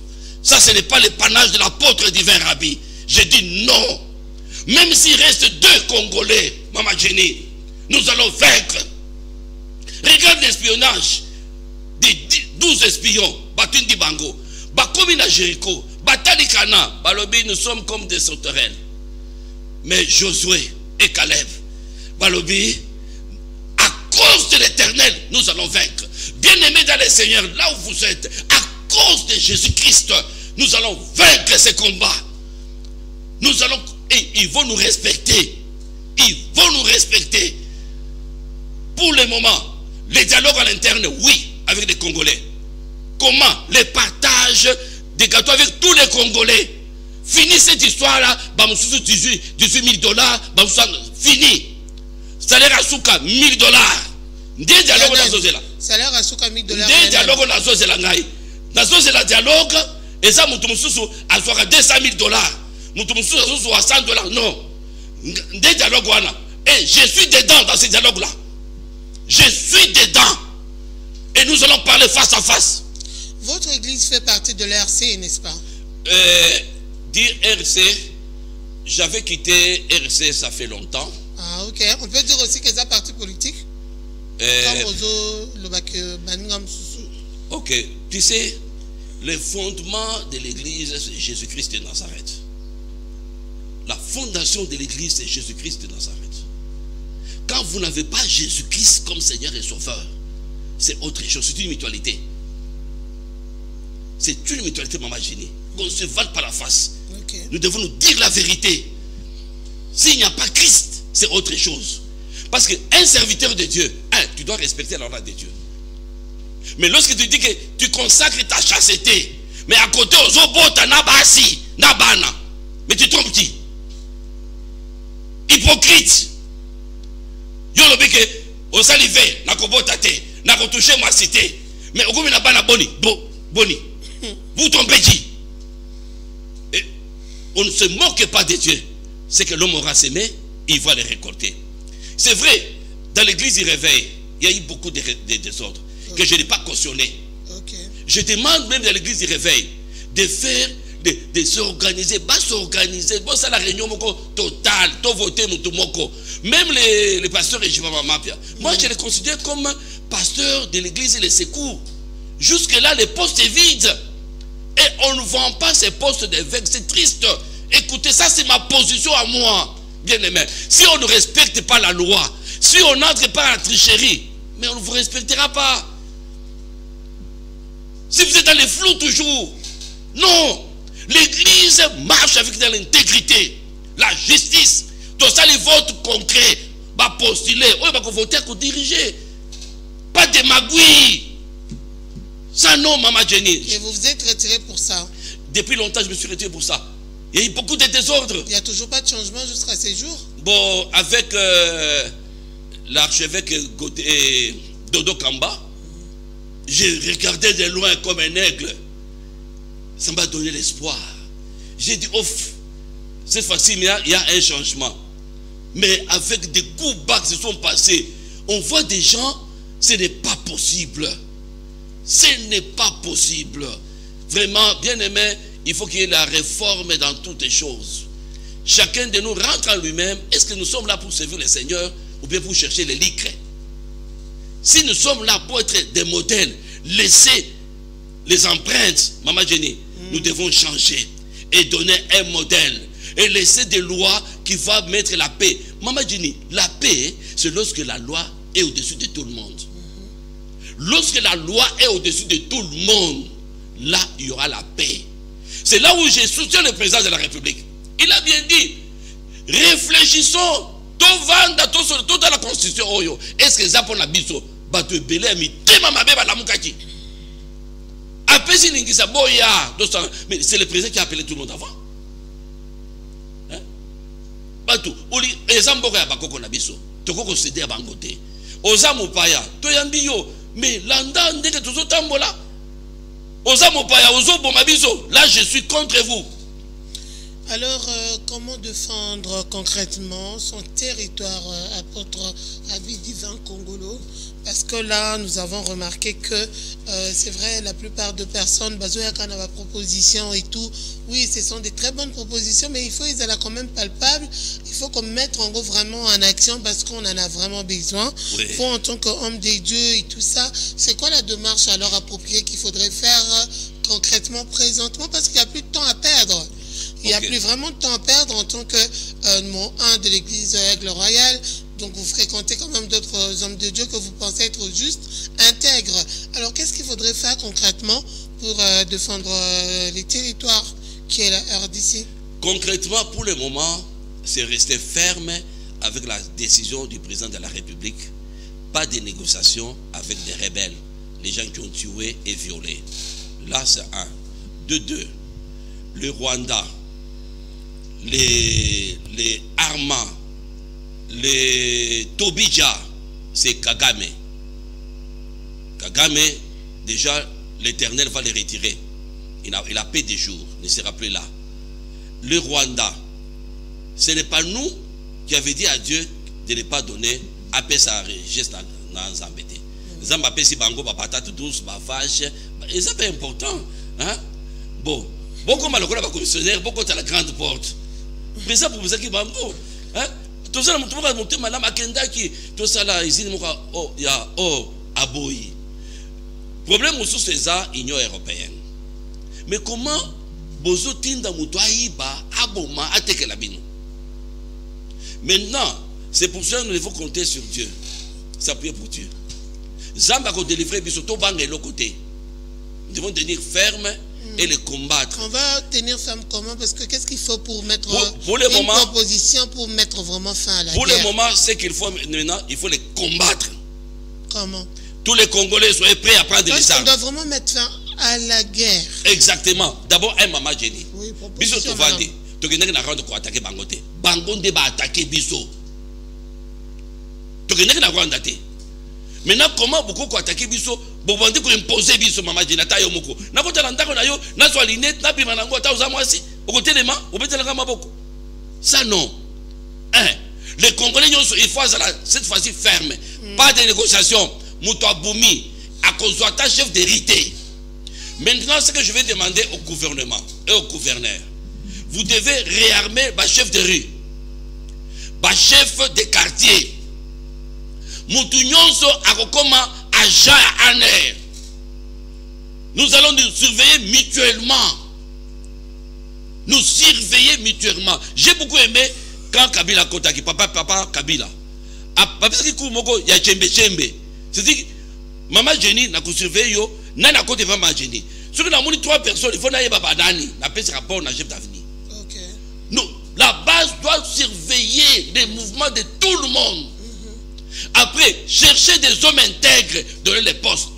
Ça ce n'est pas l'épanage de l'apôtre divin Rabbi. Je dis non. Même s'il reste 2 Congolais, Maman Jenny, nous allons vaincre. Regarde l'espionnage des 12 espions, Batundi Bango, Bakomi na Jéricho, Batali Kana, Balobi, nous sommes comme des sauterelles. Mais Josué et Caleb, Balobi, à cause de l'Éternel, nous allons vaincre. Bien-aimés dans le Seigneur, là où vous êtes, à cause de Jésus-Christ, nous allons vaincre ces combats. Nous allons, et ils vont nous respecter. Ils vont nous respecter. Pour le moment, les dialogues à l'interne, oui, avec les Congolais. Comment? Les partages des gâteaux avec tous les Congolais. Fini cette histoire-là, 18 000 dollars, fini. Salaire à Souka, 1000 dollars. Des dialogues dans Zozela. Salaire à Souka, 1000 dollars. Des dialogues dans Zozela. Dans Zozela dialogue, et ça, Moutoumoussou, à 200 000 dollars. Moutoumoussou, à 100 dollars. Non. Des dialogues, et je suis dedans dans ces dialogues-là. Je suis dedans. Et nous allons parler face à face. Votre église fait partie de l'RC, n'est-ce pas? Dire RC, j'avais quitté RC, ça fait longtemps. Ah, ok. On peut dire aussi que c'est un parti politique? Ok. Tu sais, le fondement de l'église, c'est Jésus-Christ de Nazareth. La fondation de l'église, c'est Jésus-Christ de Nazareth. Quand vous n'avez pas Jésus-Christ comme Seigneur et Sauveur, c'est autre chose, c'est une mutualité. C'est une mutualité, Maman Jenny. Qu'on se vale par la face. Okay. Nous devons nous dire la vérité. S'il n'y a pas Christ, c'est autre chose. Parce qu'un serviteur de Dieu, tu dois respecter la loi de Dieu. Mais lorsque tu dis que tu consacres ta chasteté, mais à côté, aux obota nabasi, nabana, Mais tu trompes-tu? Hypocrite. Yo le que au salivé, n'a pas tate, n'a pas touché ma cité. Mais au n'a pas la boni. Boni. Vous trompez-tu? On ne se moque pas de Dieu. C'est que l'homme aura semé, il va les récolter. C'est vrai, dans l'église du réveil, il y a eu beaucoup de désordres que je n'ai pas cautionné. Je demande même dans l'église du réveil de faire, de s'organiser, pas s'organiser. Bon, c'est la réunion totale, tout voter, même les pasteurs et moi, je les considère comme pasteurs de l'église et les secours. Jusque-là, les postes sont vides. Et on ne vend pas ces postes d'évêque. C'est triste. Écoutez, ça c'est ma position à moi. Bien aimé. Si on ne respecte pas la loi, si on n'entre pas à la tricherie, mais on ne vous respectera pas. Si vous êtes dans les flous toujours. Non. L'église marche avec de l'intégrité. La justice. Tout ça, les votes concrets. Va postuler. Oui, va voter pour diriger. Pas de magouilles. Ça non, Maman Jenny. Et vous vous êtes retiré pour ça? Depuis longtemps, je me suis retiré pour ça. Il y a eu beaucoup de désordres. Il n'y a toujours pas de changement jusqu'à ces jours? Bon, avec l'archevêque Dodo Kamba, j'ai regardé de loin comme un aigle. Ça m'a donné l'espoir. J'ai dit, ouf, cette fois-ci, il y a un changement. Mais avec des coups bas qui se sont passés, on voit des gens, ce n'est pas possible. Ce n'est pas possible. Vraiment, bien aimé, il faut qu'il y ait la réforme dans toutes les choses. Chacun de nous rentre en lui-même. Est-ce que nous sommes là pour servir le Seigneur ou bien pour chercher les licres? Si nous sommes là pour être des modèles, laisser les empreintes, Maman Jenny, nous devons changer et donner un modèle et laisser des lois qui vont mettre la paix. Maman Jenny, la paix, c'est lorsque la loi est au-dessus de tout le monde. Lorsque la loi est au-dessus de tout le monde, là, il y aura la paix. C'est là où je soutiens le président de la République. Il a bien dit, réfléchissons, tout dans la constitution. Est-ce que ça pour la biso? Mais c'est le président qui a appelé tout le monde avant. Mais là je suis contre vous. Alors, comment défendre concrètement son territoire, apôtre Rabbi Divin Congolo? Parce que là, nous avons remarqué que c'est vrai, la plupart de personnes, Bazoyakana proposition et tout, oui, ce sont des très bonnes propositions, mais il faut qu'ils soient quand même palpables. Il faut qu'on mette en gros vraiment en action parce qu'on en a vraiment besoin. Oui. Il faut en tant qu'homme des dieux et tout ça. C'est quoi la démarche alors appropriée qu'il faudrait faire concrètement, présentement? Parce qu'il n'y a plus de temps à perdre. Il n'y a plus vraiment de temps à perdre en tant que un de l'église Aigle Royal. Donc vous fréquentez quand même d'autres hommes de Dieu que vous pensez être justes, intègres. Alors qu'est-ce qu'il faudrait faire concrètement pour défendre les territoires qui est la RDC? Concrètement, pour le moment, c'est rester ferme avec la décision du président de la République. Pas de négociations avec des rebelles, les gens qui ont tué et violé. Là, c'est un. De deux, le Rwanda, les Arma, les Tobija, c'est Kagame. Kagame, déjà, l'Éternel va les retirer. Il a paix des jours, ne sera plus là. Le Rwanda, ce n'est pas nous qui avons dit à Dieu de ne pas donner à paix sa geste dans Zambété. Zambapé, si bango, patate douce, vache, et c'est pas important. Hein? Bon, beaucoup mal au commissionnaire, beaucoup à la grande porte. Mais ça pour vous qui bango. Hein? Tout ça, tout le monde monté madame Akenda qui, tout ça là, ils disent, oh, il y a, oh, aboyi. Problème aussi, c'est ça, Union européenne. Mais comment, bozo tinda mutuaiba, aboma, ateke la bino. Maintenant, c'est pour ça que nous devons compter sur Dieu. S'appuyer pour Dieu. Zamba a délivré bisoto bang et l'autre côté. Nous devons tenir ferme et les combattre. On va tenir ferme comment? Parce que qu'est-ce qu'il faut pour mettre pour le une moment, proposition pour mettre vraiment fin à la pour guerre? le moment, c'est qu'il faut maintenant, il faut les combattre. Comment? Tous les Congolais soient prêts à prendre les armes. On doit vraiment mettre fin à la guerre. Exactement. D'abord, un Maman Jenny. Oui, Bisoto Vandi. tokendeki na rwanda koatake bango te bango nde baatake biso tokendeki na rwanda te. Maintenant comment beaucoup koatake biso bobandi koimposer biso mama jenata yo moko nakotala ndako na yo nazwa linete nabima nango ata oza mwasi okotelema obetelaka maboko ça non. Les Congolais il faut cette fois-ci ferme, pas de négociation. Moutoua Boumi à consulter chef d'hérité. Maintenant, ce que je vais demander au gouvernement et au gouverneur, vous devez réarmer le chef de rue, le chef de quartier. Moutounyonso Akokoma agent en air. Nous allons nous surveiller mutuellement. Nous surveiller mutuellement. J'ai beaucoup aimé quand Kabila Kotaki, papa Kabila. Parce que Moko ya chembe. C'est-à-dire, maman Jenny n'a pas surveillé yo, n'a pas côté maman Jenny. Sur la moni 3 personnes, il faut n'aller pas d'année, n'a pas ce rapport na chef d'avenir. OK. Non, la base doit surveiller les mouvements de tout le monde. Après, chercher des hommes intègres, donner les postes.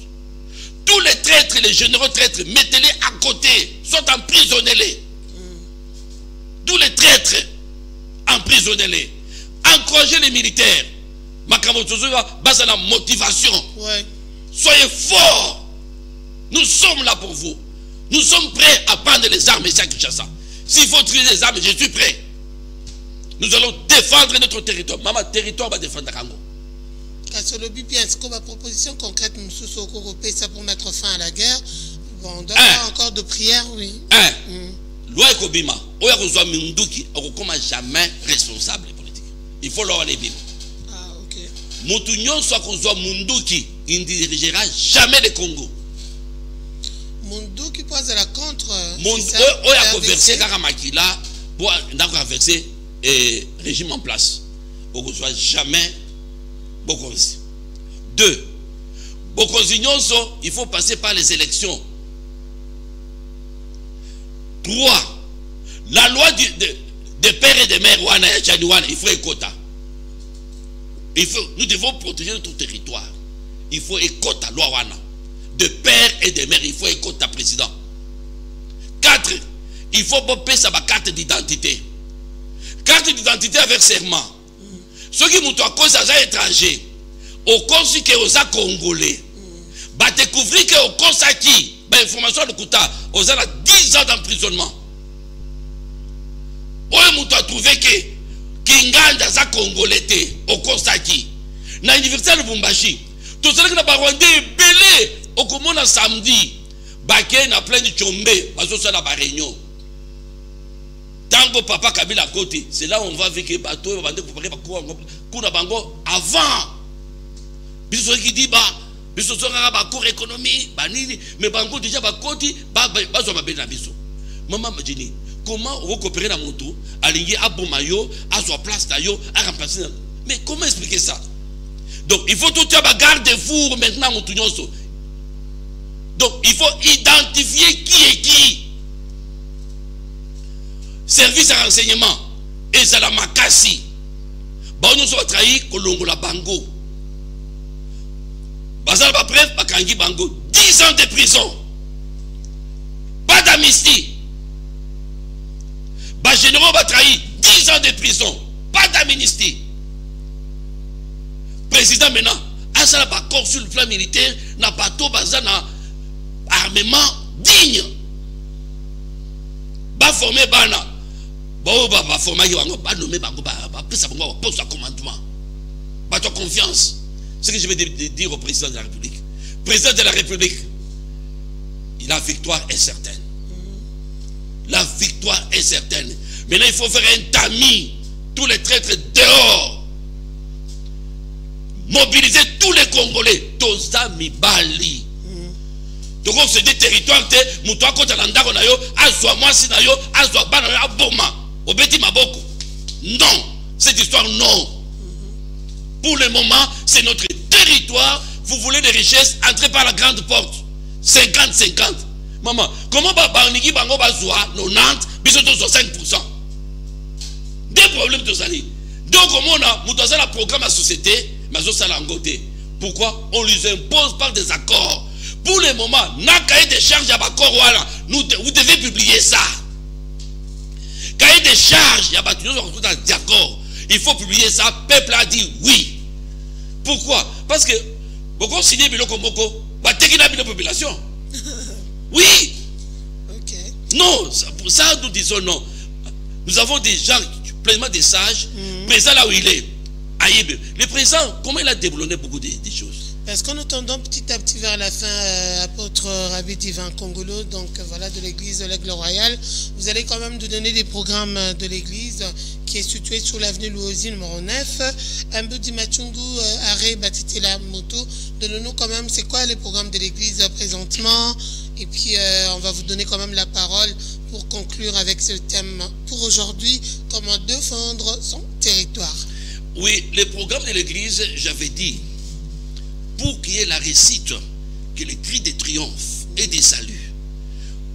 Tous les traîtres, les généraux traîtres, mettez-les à côté, sont emprisonnés-les. Tous les traîtres, emprisonnez-les. Encouragez les militaires. Base la motivation. Ouais. Soyez forts. Nous sommes là pour vous. Nous sommes prêts à prendre les armes ici à Kinshasa. S'il faut utiliser les armes, je suis prêt. Nous allons défendre notre territoire. Maman, territoire va défendre Kango. Kasolobi, bien, est-ce qu'on va proposition concrète, nous ça pour mettre fin à la guerre? Bon, on doit avoir encore de prières, oui. Loi Kobima, Oya Kozwa Minduki, on ne jamais responsable politique. Il faut leur aller vivre. Ah, ok. Moutounion soit Kozwa Munduki, il ne dirigera jamais le Congo. Munduki pose la contre. Oya Koverser Karamakila, pour renverser le régime en place. On ne soit jamais Bokonzi. 2. Bokonzi Nyonso, il faut passer par les élections. 3. La loi des pères et des mères, il faut écota. Nous devons protéger notre territoire. Il faut écota, loi wana. De pères et de mères, il faut écota, président. 4. Il faut popper sa carte d'identité. Carte d'identité avec serment. Ceux qui m'ont cause à étranger, au consul qui est aux Congolais, va découvrir que au consul qui, information de Kouta, aux a 10 ans d'emprisonnement. On a trouvé que Kinganda za Congolais au consul qui, na l'université de Bumbashi, tout ça que na Rwanda belé au Komona samedi, baké na plein de chombe, bazo ça la réunion. Tango papa Kabila à côté, c'est là où on va avec les bateaux, on va préparer pour bango avant. Biso qui dit bah, biso sera ba cours économie, banini, mais bango déjà ba côté, bazo ma bena biso. Maman me dit, comment on va coopérer dans mon tour, aligner à Bomayo, à sa place d'ailleurs, à remplacer. Mais comment expliquer ça? Donc il faut tout avoir garde-vous maintenant mon tournoi. Donc il faut identifier qui est qui. Service à renseignement et ça la makasi. Bon nous sommes trahis kolongo la bango. Bazal ba bref bakangi bango 10 ans de prison. Pas d'amnistie. Ba généraux ba trahi 10 ans de prison. Pas d'amnistie. Président maintenant a ça ba corps sur le plan militaire na bateau bazana armement digne. Ba formé bana. Bon, bah, former pas nommer bango, après ça, on pose un commandement. Pas de confiance. Ce que je vais dire au président de la République. Président de la République, la victoire est certaine. La victoire est certaine. Maintenant, il faut faire un tamis. Tous les traîtres dehors. Mobiliser tous les Congolais. Toza Mibali. Donc, c'est des territoires, Moutoua Kota Landako na yo, Azwa Mwasi na yo, Azwa Bana yo, Aboma. Obeti Maboko. Non. Cette histoire, non. Pour le moment, c'est notre territoire. Vous voulez des richesses, entrez par la grande porte. 50-50. Maman, comment Baniki Bango Bazoua, 90, bisous 5%. Des problèmes de sali. Donc, comme on a, nous avons un programme à société, mais nous avons un côté. Pourquoi? On les impose par des accords. Pour le moment, n'a cahier de charges à Bakor, vous devez publier ça. Cahier des charges, il y a battu d'accord. Il faut publier ça. Peuple a dit oui. Pourquoi? Parce que beaucoup signé Biloko Moko, la population. Oui. Ok. Non, pour ça nous disons non. Nous avons des gens pleinement des sages. Présent là où il est. Aïe, le président, comment il a déboulonné beaucoup de choses? Parce qu'en attendant petit à petit vers la fin, apôtre Rabbi Divin Congolo, donc voilà, de l'église de l'Aigle Royal, vous allez quand même nous donner des programmes de l'église qui est située sur l'avenue Louosi numéro 9. Mbudi Machungu, Arrêt Batitela Moto, donnez-nous quand même c'est quoi les programmes de l'église présentement. Et puis on va vous donner quand même la parole pour conclure avec ce thème pour aujourd'hui, comment défendre son territoire. Oui, les programmes de l'église, j'avais dit, pour qu'il y ait la réussite, que les cris de triomphe et de salut,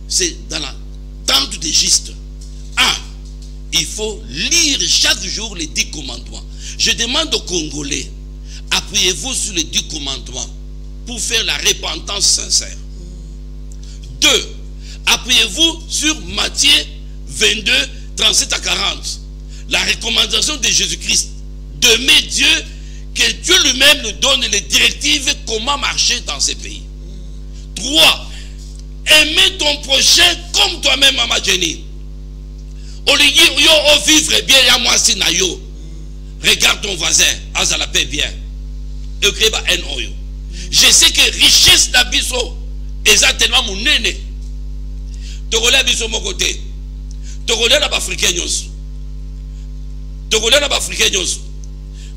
c'est dans la tente des justes. Il faut lire chaque jour les 10 commandements. Je demande aux Congolais, appuyez-vous sur les 10 commandements pour faire la repentance sincère. 2. Appuyez-vous sur Matthieu 22, 37 à 40. La recommandation de Jésus-Christ. D'aimer Dieu, que Dieu lui-même nous donne les directives comment marcher dans ces pays. 3. Aimer ton prochain comme toi-même, Mama Jenny. Au vivre bien, ya moi si na yo. Regarde ton voisin, à la paix bien. Je sais que richesse d'abisso est tellement mon nene. Togolais abisso mon côté. Togolais n'a pas africain. Togolais n'a pas africain.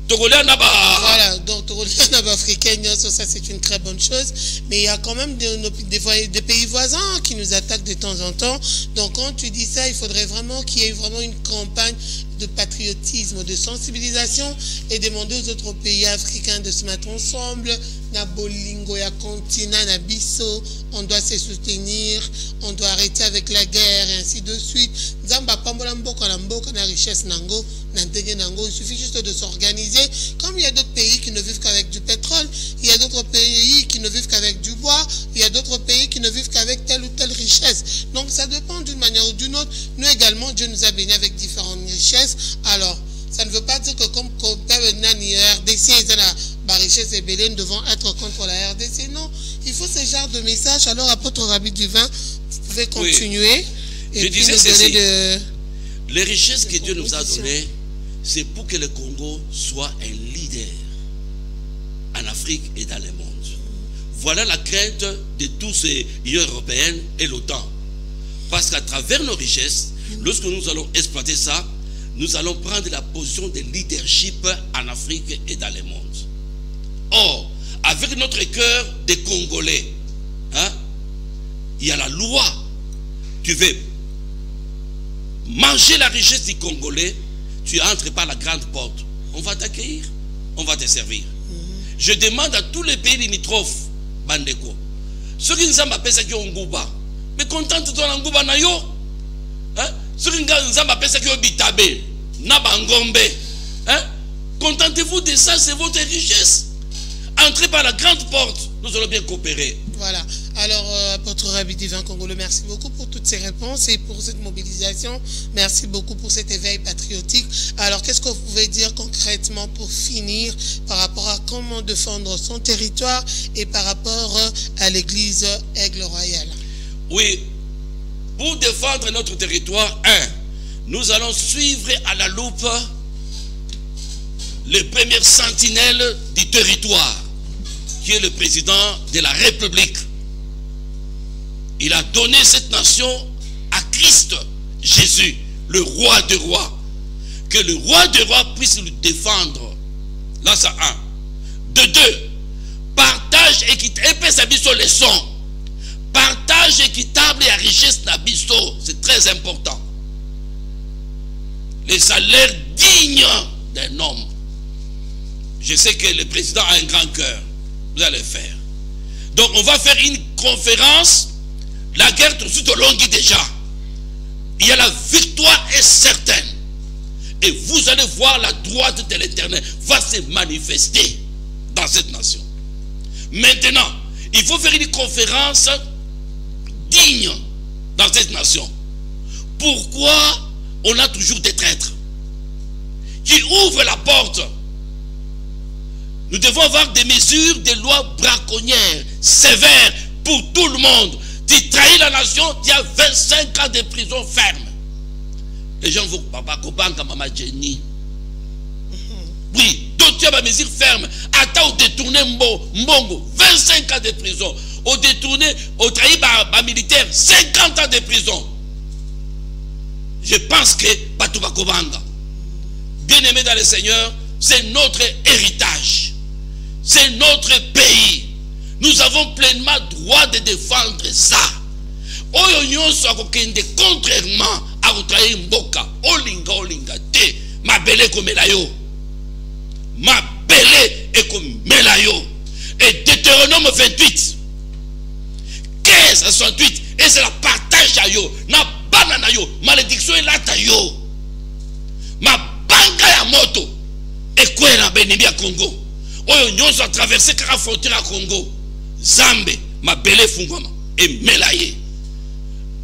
Voilà, donc africain, ça c'est une très bonne chose. Mais il y a quand même des pays voisins qui nous attaquent de temps en temps. Donc quand tu dis ça, il faudrait vraiment qu'il y ait vraiment une campagne de patriotisme, de sensibilisation et demander aux autres pays africains de se mettre ensemble. Na bolingo ya continent na biso, on doit se soutenir, on doit arrêter avec la guerre et ainsi de suite. Zamba pambola mboka na mboka na richesse nango, na ndenge nango, il suffit juste de s'organiser. Comme il y a d'autres pays qui ne vivent qu'avec du pétrole, il y a d'autres pays qui ne vivent qu'avec du bois, il y a d'autres pays qui ne vivent qu'avec telle ou telle richesse. Donc ça dépend d'une manière ou d'une autre. Nous également, Dieu nous a bénis avec différentes richesses. Alors, ça ne veut pas dire que comme RDC et richesse et Bélé, nous devons être contre la RDC. Non, il faut ce genre de message. Alors, apôtre Rabbi Divin, vous pouvez continuer. Oui. Je disais ceci. Les richesses que Dieu nous a données, c'est pour que le Congo soit un leader en Afrique et dans le monde. Voilà la crainte de tous ces Unions européennes et l'OTAN. Parce qu'à travers nos richesses, lorsque nous allons exploiter ça, nous allons prendre la position de leadership en Afrique et dans le monde. Or, avec notre cœur de Congolais, il y a la loi. Tu veux manger la richesse du Congolais, tu entres par la grande porte. On va t'accueillir, on va te servir. Je demande à tous les pays limitrophes, Bandeko, ceux qui nous ont appelé ça qui ont Ngouba, mais contente-toi en Ngouba na yo. Ceux qui nous ont appelé ça qui ont Bitabe, Nabangombe. Contentez-vous de ça, c'est votre richesse. Entrez par la grande porte, nous allons bien coopérer. Voilà. Alors, apôtre Rabbi Divin Congolo, merci beaucoup pour toutes ces réponses et pour cette mobilisation. Merci beaucoup pour cet éveil patriotique. Alors, qu'est-ce que vous pouvez dire concrètement pour finir par rapport à comment défendre son territoire et par rapport à l'église Aigle Royal? Oui. Pour défendre notre territoire, nous allons suivre à la loupe les premières sentinelles du territoire, qui est le président de la République. Il a donné cette nation à Christ Jésus, le roi des rois. Que le roi des rois puisse le défendre. Là, c'est un. De deux, partage équitable. Leçon. Partage équitable et à richesse d'abisso. C'est très important. Les salaires dignes d'un homme. Je sais que le président a un grand cœur. Vous allez faire. Donc, on va faire une conférence. La guerre tout de suite au long déjà. Il y a la victoire est certaine. Et vous allez voir la droite de l'Éternel va se manifester dans cette nation. Maintenant, il faut faire une conférence digne dans cette nation. Pourquoi on a toujours des traîtres qui ouvrent la porte. Nous devons avoir des mesures, des lois braconnières, sévères pour tout le monde. Tu trahis la nation, il y a 25 ans de prison ferme. Les gens vont papa Kobanka, maman Jenny. Oui, d'autres il y a des mesures fermes. Attends, au détourné Mbongo, 25 ans de prison. Au détourné, au trahi par militaire, 50 ans de prison. Je pense que Batouba Kobanga, bien aimé dans le Seigneur, c'est notre héritage. C'est notre pays. Nous avons pleinement droit de défendre ça. Contrairement à Otrahi Mboka, Olinga, te, ma belle comme Melayo. Ma belle est comme Melayo. Et Deutéronome 28, 15 à 68, et c'est la partage à yo. Na banana yo, malédiction est là ta yo. Ma banga ya moto, et quoi na Benimia Congo. Oyo nyonso a traversé la frontière à Congo. Zambe, ma belle fungwama, et Melaye.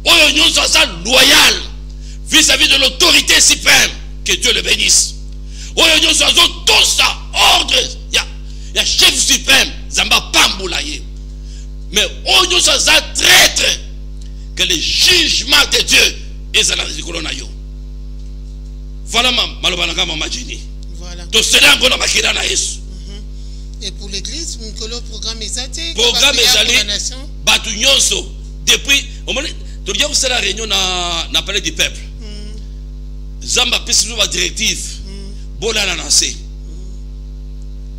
Oyo nyonso a loyal vis-à-vis de l'autorité suprême. Que Dieu le bénisse. Oyo nyonso a tout ça, ordre. Il y a chef suprême, Zamba Pamboulaye. Mais oyo nyonso a traître. Que le jugement de Dieu est à la yo. Voilà malobanaga mama Jenny. Voilà. Donc c'est là qu'on a makira na Yesu. Et pour l'église, le programme est athée. Programme est allé. Batu nyonso. Depuis, tu regardes c'est la réunion na palais du peuple. Zamba pesi la directive. Bola la nancé.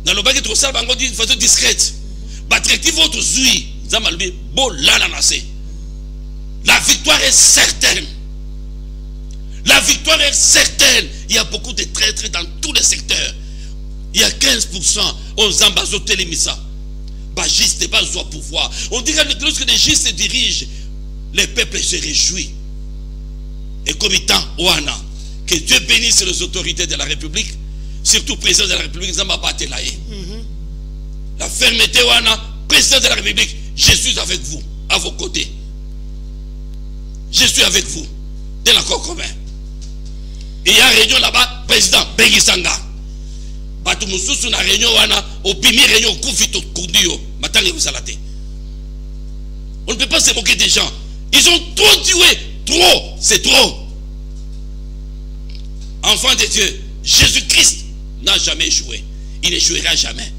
Dans le bac de ça, bango dit de façon discrète. La directive autre zui. Zamba lui bola la nancé. La victoire est certaine. La victoire est certaine. Il y a beaucoup de traîtres dans tous les secteurs. Il y a 15% aux ambassades télémissa. Bah, juste pas au pouvoir. On dit que lorsque les justes se dirigent, les peuples se réjouissent. Et comme étant Ouana, que Dieu bénisse les autorités de la République, surtout président de la République, Zamba Batelaye. La fermeté Ouana, président de la République, je suis avec vous, à vos côtés. Je suis avec vous, de l'accord commun. Et il y a une réunion là-bas, président Bengisanga. Batu mususu na réunion wana, au premier réunion, Koufito Koundio, Matangi Salate. On ne peut pas se moquer des gens. Ils ont trop tué, trop, c'est trop. Enfant de Dieu, Jésus-Christ n'a jamais échoué. Il n'échouera jamais.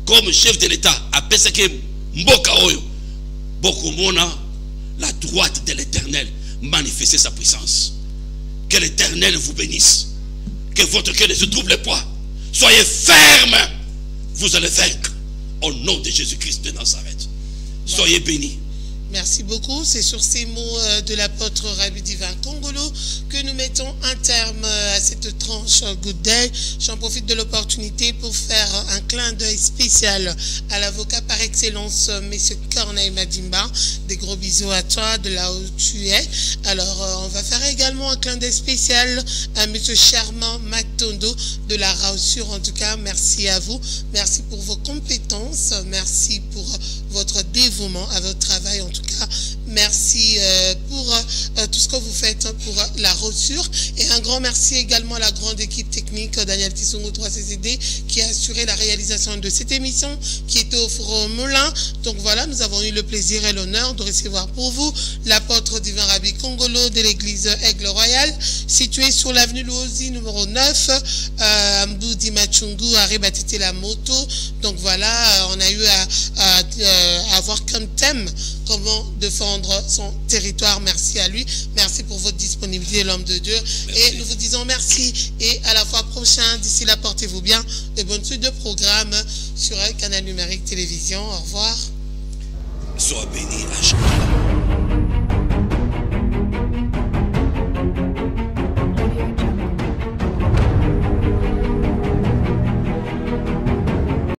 Comme chef de l'État, à Peseke Mboka Oyo, Bokumona, la droite de l'Éternel manifester sa puissance. Que l'Éternel vous bénisse. Que votre cœur ne se trouble pas. Soyez ferme. Vous allez vaincre. Au nom de Jésus-Christ de Nazareth. Soyez bénis. Merci beaucoup. C'est sur ces mots de l'apôtre Rabbi Divin Kongolo que nous mettons un terme à cette tranche Good Day. J'en profite de l'opportunité pour faire un clin d'œil spécial à l'avocat par excellence, M. Corneille Madimba. Des gros bisous à toi, de là où tu es. Alors, on va faire également un clin d'œil spécial à M. Charmant Matondo de la Rausure. En tout cas, merci à vous. Merci pour vos compétences. Merci pour votre dévouement à votre travail. En tout cas, merci pour tout ce que vous faites pour la Rausure. Et un grand merci également à la grande équipe technique Daniel Tissongo 3CCD qui a assuré la réalisation de cette émission qui était au Forum Melun. Donc voilà, nous avons eu le plaisir et l'honneur de recevoir pour vous l'apôtre divin Rabbi Kongolo de l'église Aigle Royal, située sur l'avenue Louosi numéro 9, Mboudi Machungu à Rebatete la moto. Donc voilà, on a eu à avoir comme thème comment défendre son territoire. Merci à lui. Merci pour votre disponibilité, l'homme de Dieu. Merci. Et nous vous disons merci et à la fois prochaine. D'ici là, portez-vous bien et bonne suite de programme sur un canal numérique télévision. Au revoir. Sois béni à chaque